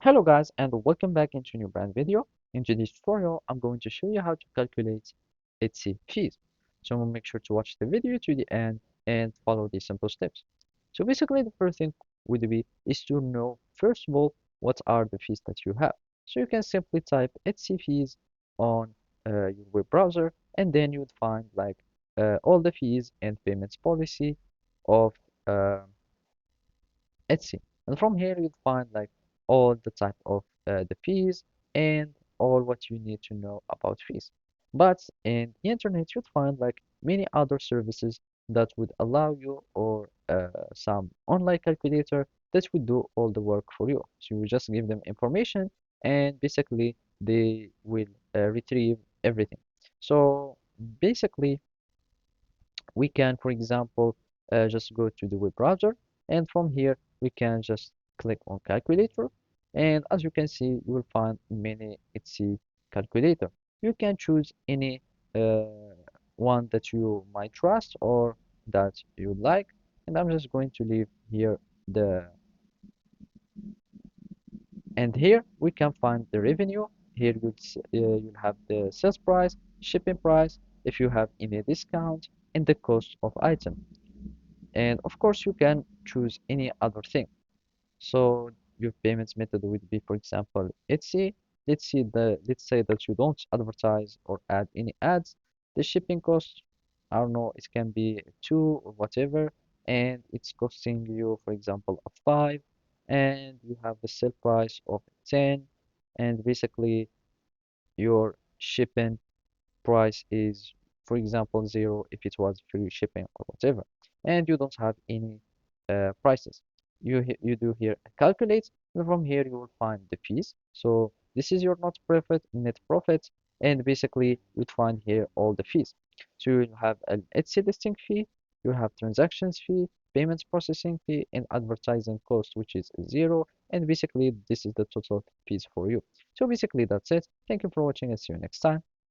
Hello guys and welcome back into a new brand video. In today's tutorial, I'm going to show you how to calculate Etsy fees. So make sure to watch the video to the end and follow these simple steps. So basically the first thing would be is to know first of all what are the fees that you have. So you can simply type Etsy fees on your web browser and then you would find like all the fees and payments policy of uh, Etsy. And from here you'll find like all the type of the fees and all what you need to know about fees. But in the internet you'll find like many other services that would allow you or some online calculator that would do all the work for you. So you just give them information and basically they will retrieve everything. So basically we can, for example, just go to the web browser, and from here we can just click on calculator. And as you can see, you will find many Etsy calculator. You can choose any uh, one that you might trust or that you like. And I'm just going to leave here the and here we can find the revenue. Here you'll have the sales price, shipping price, if you have any discount, and the cost of item. And of course you can choose any other thing. So your payments method would be, for example, Etsy. Let's say that you don't advertise or add any ads. The shipping cost, I don't know, it can be 2 or whatever, and it's costing you, for example, a 5, and you have the sale price of 10, and basically your shipping price is, for example, 0 if it was free shipping or whatever, and you don't have any prices. You do here calculate, and from here you will find the fees. So this is your net profit, and basically you'd find here all the fees. So you have an Etsy listing fee, you have transactions fee, payments processing fee, and advertising cost, which is 0. And basically this is the total fees for you. So basically that's it. Thank you for watching and see you next time.